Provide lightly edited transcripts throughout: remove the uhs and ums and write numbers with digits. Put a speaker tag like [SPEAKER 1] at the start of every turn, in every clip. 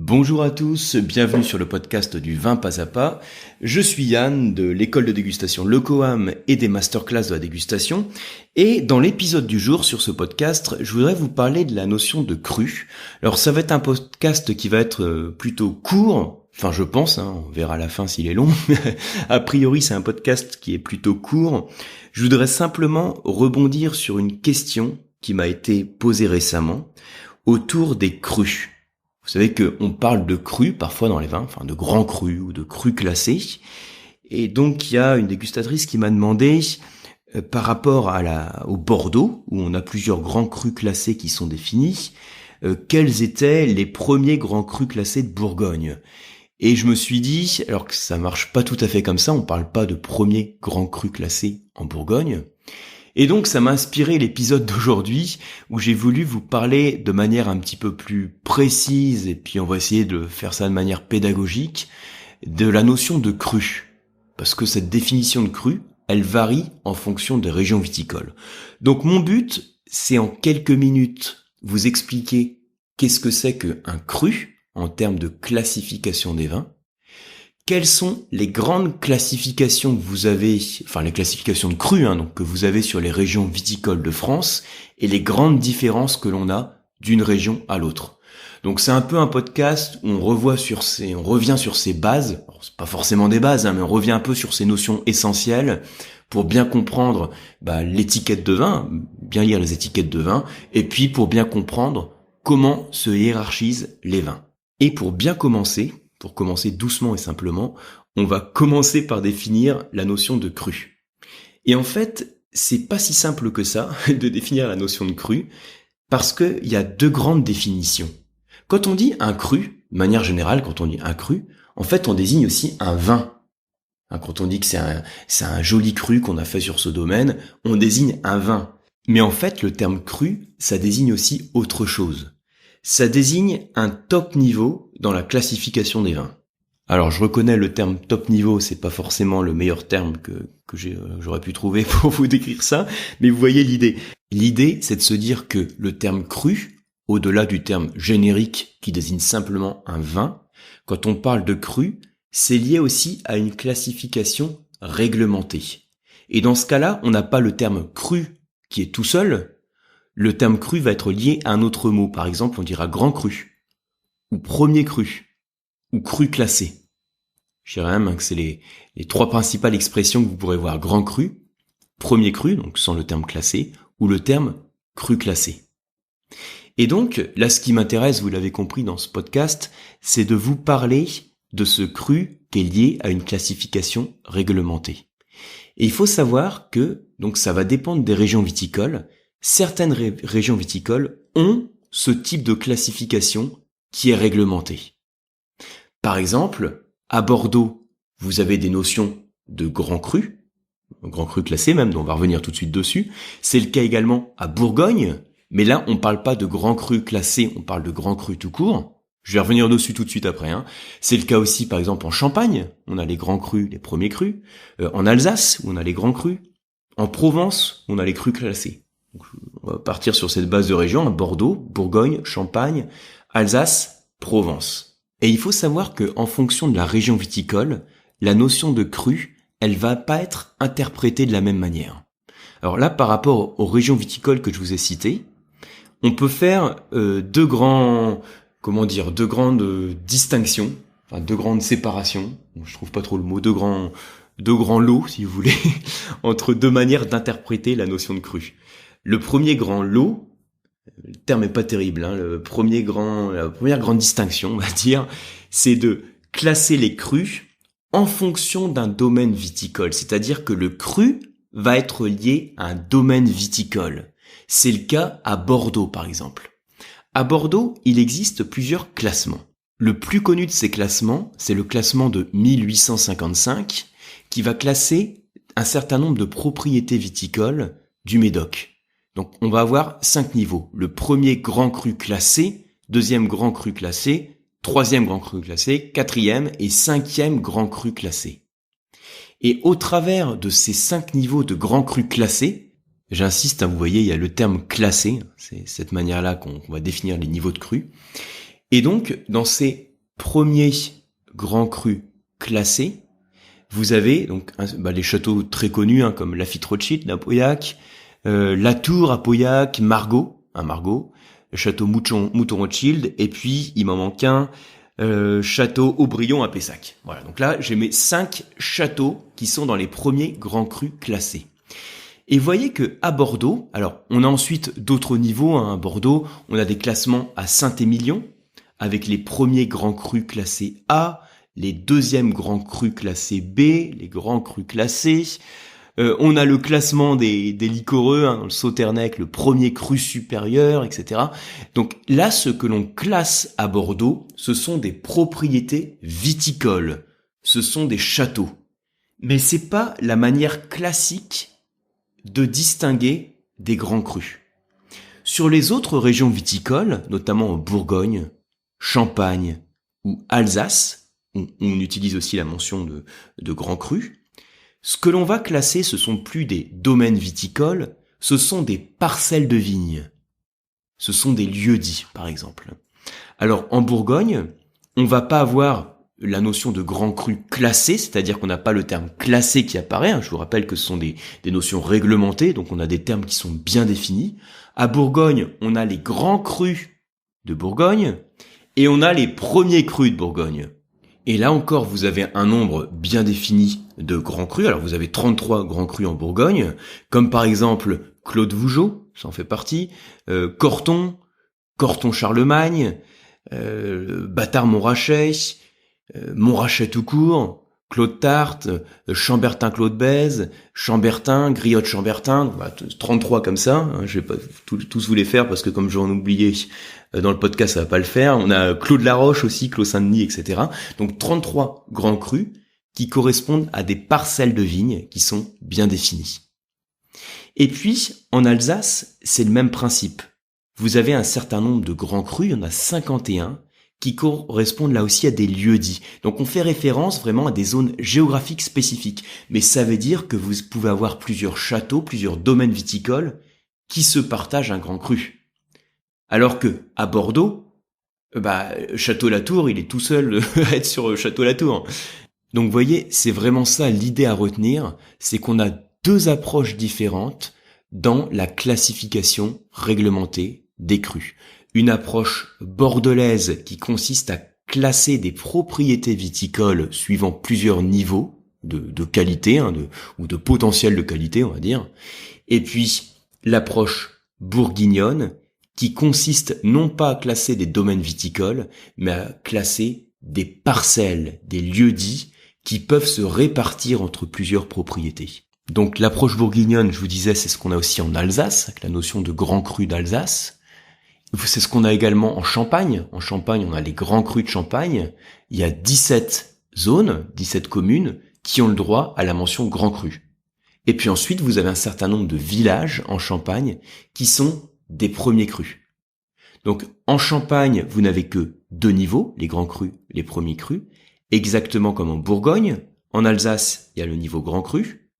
[SPEAKER 1] Bonjour à tous, bienvenue sur le podcast du vin pas à pas. Je suis Yann de l'école de dégustation Le Coam et des masterclass de la dégustation. Et dans l'épisode du jour sur ce podcast, je voudrais vous parler de la notion de cru. Alors ça va être un podcast qui va être plutôt court, enfin je pense, on verra à la fin s'il est long. A priori c'est un podcast qui est plutôt court. Je voudrais simplement rebondir sur une question qui m'a été posée récemment autour des crus. Vous savez qu'on parle de crus parfois dans les vins, enfin de grands crus ou de crus classés. Et donc il y a une dégustatrice qui m'a demandé, par rapport au Bordeaux, où on a plusieurs grands crus classés qui sont définis, quels étaient les premiers grands crus classés de Bourgogne. Et je me suis dit, alors que ça marche pas tout à fait comme ça, on parle pas de premiers grands crus classés en Bourgogne. Et donc ça m'a inspiré l'épisode d'aujourd'hui où j'ai voulu vous parler de manière un petit peu plus précise, et puis on va essayer de faire ça de manière pédagogique, de la notion de cru. Parce que cette définition de cru, elle varie en fonction des régions viticoles. Donc mon but, c'est en quelques minutes vous expliquer qu'est-ce que c'est qu'un cru en termes de classification des vins. Quelles sont les grandes classifications que vous avez, enfin les classifications de crus, donc que vous avez sur les régions viticoles de France, et les grandes différences que l'on a d'une région à l'autre. Donc c'est un peu un podcast où on revient sur ces bases. Alors, c'est pas forcément des bases, mais on revient un peu sur ces notions essentielles pour bien comprendre l'étiquette de vin, bien lire les étiquettes de vin, et puis pour bien comprendre comment se hiérarchisent les vins. Et pour commencer doucement et simplement, on va commencer par définir la notion de cru. Et en fait, c'est pas si simple que ça de définir la notion de cru, parce qu'il y a deux grandes définitions. Quand on dit un cru, de manière générale, quand on dit un cru, en fait, on désigne aussi un vin. Quand on dit que c'est un joli cru qu'on a fait sur ce domaine, on désigne un vin. Mais en fait, le terme cru, ça désigne aussi autre chose. Ça désigne un top niveau dans la classification des vins. Alors je reconnais le terme top niveau, c'est pas forcément le meilleur terme que j'aurais pu trouver pour vous décrire ça, mais vous voyez l'idée. L'idée, c'est de se dire que le terme cru, au-delà du terme générique qui désigne simplement un vin, quand on parle de cru, c'est lié aussi à une classification réglementée. Et dans ce cas-là, on n'a pas le terme cru qui est tout seul. Le terme cru va être lié à un autre mot. Par exemple, on dira grand cru, ou premier cru, ou cru classé. Je dirais même que c'est les trois principales expressions que vous pourrez voir. Grand cru, premier cru, donc sans le terme classé, ou le terme cru classé. Et donc, là, ce qui m'intéresse, vous l'avez compris dans ce podcast, c'est de vous parler de ce cru qui est lié à une classification réglementée. Et il faut savoir que, donc ça va dépendre des régions viticoles. Certaines régions viticoles ont ce type de classification qui est réglementée. Par exemple, à Bordeaux, vous avez des notions de grand cru classé même, dont on va revenir tout de suite dessus. C'est le cas également à Bourgogne, mais là on parle pas de grand cru classé, on parle de grand cru tout court. Je vais revenir dessus tout de suite après. C'est le cas aussi par exemple en Champagne, on a les grands crus, les premiers crus. En Alsace, où on a les grands crus. En Provence, on a les crus classés. Donc, on va partir sur cette base de région, Bordeaux, Bourgogne, Champagne, Alsace, Provence. Et il faut savoir que en fonction de la région viticole, la notion de cru, elle va pas être interprétée de la même manière. Alors là, par rapport aux régions viticoles que je vous ai citées, on peut faire deux grandes distinctions, enfin deux grandes séparations. Je trouve pas trop le mot, deux grands lots, si vous voulez, entre deux manières d'interpréter la notion de cru. Le premier grand lot, le terme est pas terrible, la première grande distinction, on va dire, c'est de classer les crus en fonction d'un domaine viticole. C'est-à-dire que le cru va être lié à un domaine viticole. C'est le cas à Bordeaux, par exemple. À Bordeaux, il existe plusieurs classements. Le plus connu de ces classements, c'est le classement de 1855, qui va classer un certain nombre de propriétés viticoles du Médoc. Donc on va avoir 5 niveaux. Le premier grand cru classé, deuxième grand cru classé, troisième grand cru classé, quatrième et cinquième grand cru classé. Et au travers de ces 5 niveaux de grand cru classé, j'insiste, vous voyez, il y a le terme classé, c'est cette manière-là qu'on va définir les niveaux de cru. Et donc, dans ces premier grand cru classé, vous avez donc les châteaux très connus comme Lafite Rothschild à Pauillac, Latour à Pauillac, Margaux, le château Mouton Rothschild, et puis il m'en manque un, château Aubryon à Pessac. Voilà, donc là j'ai mes 5 châteaux qui sont dans les premiers grands crus classés. Et voyez que à Bordeaux, alors on a ensuite d'autres niveaux, à Bordeaux, on a des classements à Saint-Émilion, avec les premiers grands crus classés A, les deuxièmes grands crus classés B, les grands crus classés. On a le classement des liquoreux, dans le Sauternec, le premier cru supérieur, etc. Donc là, ce que l'on classe à Bordeaux, ce sont des propriétés viticoles, ce sont des châteaux. Mais c'est pas la manière classique de distinguer des grands crus. Sur les autres régions viticoles, notamment en Bourgogne, Champagne ou Alsace, où on utilise aussi la mention de grands crus, ce que l'on va classer, ce sont plus des domaines viticoles, ce sont des parcelles de vignes. Ce sont des lieux-dits, par exemple. Alors, en Bourgogne, on va pas avoir la notion de grand cru classé, c'est-à-dire qu'on n'a pas le terme classé qui apparaît. Je vous rappelle que ce sont des notions réglementées, donc on a des termes qui sont bien définis. À Bourgogne, on a les grands crus de Bourgogne et on a les premiers crus de Bourgogne. Et là encore, vous avez un nombre bien défini de grands crus. Alors vous avez 33 grands crus en Bourgogne, comme par exemple Claude Vougeot, ça en fait partie, Corton Charlemagne, Bâtard Montrachet, Montrachet tout court, Claude Tarte, Chambertin Claude Bèze, Chambertin, Griotte Chambertin, 33 comme ça, je vais pas tous vous les faire parce que comme j'en oubliais dans le podcast, ça va pas le faire. On a Claude Laroche aussi, Clos Saint-Denis, etc. Donc 33 grands crus qui correspondent à des parcelles de vignes qui sont bien définies. Et puis, en Alsace, c'est le même principe. Vous avez un certain nombre de grands crus, il y en a 51, qui correspondent là aussi à des lieux-dits. Donc on fait référence vraiment à des zones géographiques spécifiques. Mais ça veut dire que vous pouvez avoir plusieurs châteaux, plusieurs domaines viticoles qui se partagent un grand cru. Alors que à Bordeaux, Château Latour, il est tout seul à être sur Château Latour. Donc vous voyez, c'est vraiment ça l'idée à retenir, c'est qu'on a 2 approches différentes dans la classification réglementée des crus. Une approche bordelaise qui consiste à classer des propriétés viticoles suivant plusieurs niveaux de qualité, ou de potentiel de qualité, on va dire. Et puis l'approche bourguignonne qui consiste non pas à classer des domaines viticoles, mais à classer des parcelles, des lieux-dits qui peuvent se répartir entre plusieurs propriétés. Donc l'approche bourguignonne, je vous disais, c'est ce qu'on a aussi en Alsace, avec la notion de grand cru d'Alsace. C'est ce qu'on a également en Champagne. En Champagne, on a les grands crus de Champagne. Il y a 17 zones, 17 communes qui ont le droit à la mention grand cru. Et puis ensuite, vous avez un certain nombre de villages en Champagne qui sont des premiers crus. Donc en Champagne, vous n'avez que 2 niveaux, les grands crus, les premiers crus, exactement comme en Bourgogne. En Alsace, il y a le niveau grand cru.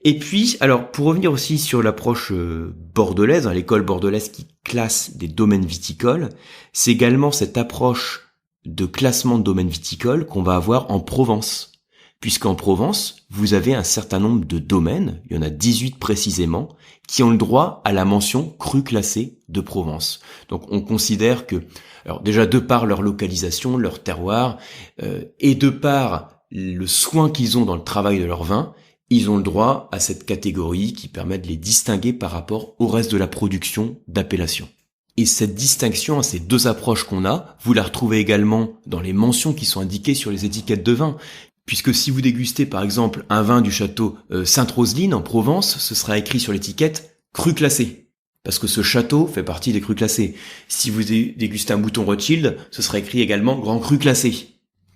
[SPEAKER 1] Et puis, alors pour revenir aussi sur l'approche bordelaise, l'école bordelaise qui classe des domaines viticoles, c'est également cette approche de classement de domaines viticoles qu'on va avoir en Provence. Puisqu'en Provence, vous avez un certain nombre de domaines, il y en a 18 précisément, qui ont le droit à la mention cru classé de Provence. Donc on considère que, alors déjà de par leur localisation, leur terroir, et de par le soin qu'ils ont dans le travail de leur vin, ils ont le droit à cette catégorie qui permet de les distinguer par rapport au reste de la production d'appellation. Et cette distinction, ces 2 approches qu'on a, vous la retrouvez également dans les mentions qui sont indiquées sur les étiquettes de vin. Puisque si vous dégustez par exemple un vin du château Sainte-Roseline en Provence, ce sera écrit sur l'étiquette cru classé. Parce que ce château fait partie des crus classés. Si vous dégustez un Mouton Rothschild, ce sera écrit également grand cru classé.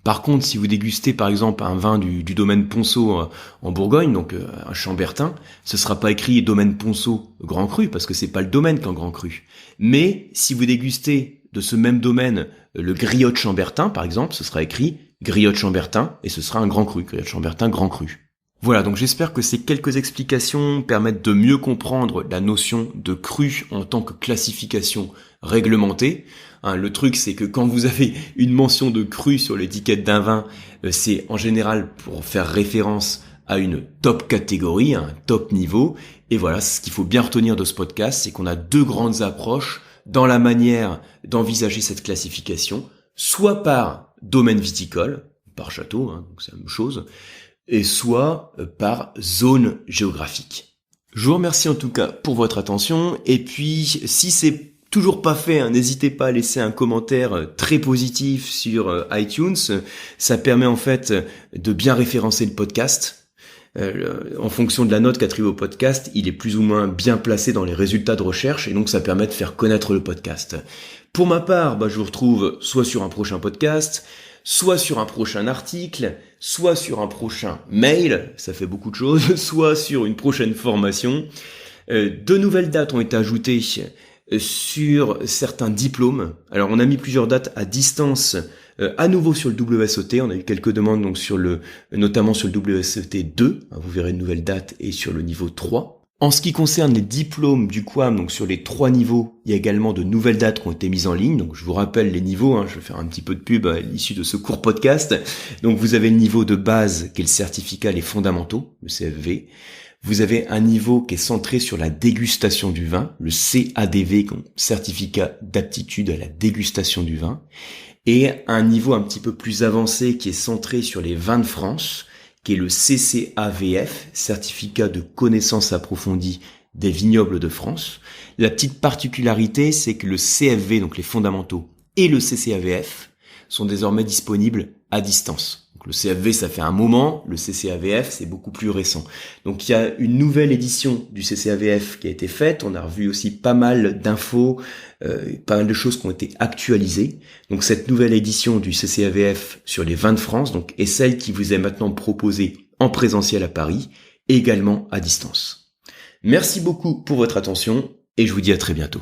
[SPEAKER 1] Par contre, si vous dégustez par exemple un vin du domaine Ponceau en Bourgogne, donc un Chambertin, ce sera pas écrit domaine Ponceau grand cru parce que c'est pas le domaine qu'en grand cru. Mais si vous dégustez de ce même domaine le Griotte Chambertin par exemple, ce sera écrit Griotte Chambertin et ce sera un grand cru, Griotte Chambertin grand cru. Voilà, donc j'espère que ces quelques explications permettent de mieux comprendre la notion de cru en tant que classification réglementée. Le truc, c'est que quand vous avez une mention de cru sur l'étiquette d'un vin, c'est en général pour faire référence à une top catégorie, un top niveau. Et voilà, ce qu'il faut bien retenir de ce podcast, c'est qu'on a deux grandes approches dans la manière d'envisager cette classification, soit par domaine viticole, par château, donc c'est la même chose, et soit par zone géographique. Je vous remercie en tout cas pour votre attention, et puis si c'est toujours pas fait, n'hésitez pas à laisser un commentaire très positif sur iTunes, ça permet en fait de bien référencer le podcast. En fonction de la note qu'attribue au podcast, il est plus ou moins bien placé dans les résultats de recherche et donc ça permet de faire connaître le podcast. Pour ma part, je vous retrouve soit sur un prochain podcast, soit sur un prochain article, soit sur un prochain mail, ça fait beaucoup de choses, soit sur une prochaine formation. De nouvelles dates ont été ajoutées sur certains diplômes. Alors on a mis plusieurs dates à distance à nouveau sur le WSET, on a eu quelques demandes donc notamment sur le WSET 2, vous verrez une nouvelle date, et sur le niveau 3. En ce qui concerne les diplômes du QAM, donc sur les 3 niveaux, il y a également de nouvelles dates qui ont été mises en ligne. Donc je vous rappelle les niveaux, je vais faire un petit peu de pub à l'issue de ce court podcast. Donc vous avez le niveau de base qui est le certificat les fondamentaux, le CFV. Vous avez un niveau qui est centré sur la dégustation du vin, le CADV, certificat d'aptitude à la dégustation du vin. Et un niveau un petit peu plus avancé qui est centré sur les vins de France, qui est le CCAVF, certificat de connaissance approfondie des vignobles de France. La petite particularité, c'est que le CFV, donc les fondamentaux, et le CCAVF sont désormais disponibles à distance. Donc le CFV, ça fait un moment, le CCAVF, c'est beaucoup plus récent. Donc il y a une nouvelle édition du CCAVF qui a été faite, on a revu aussi pas mal d'infos, pas mal de choses qui ont été actualisées. Donc cette nouvelle édition du CCAVF sur les vins de France est celle qui vous est maintenant proposée en présentiel à Paris, et également à distance. Merci beaucoup pour votre attention, et je vous dis à très bientôt.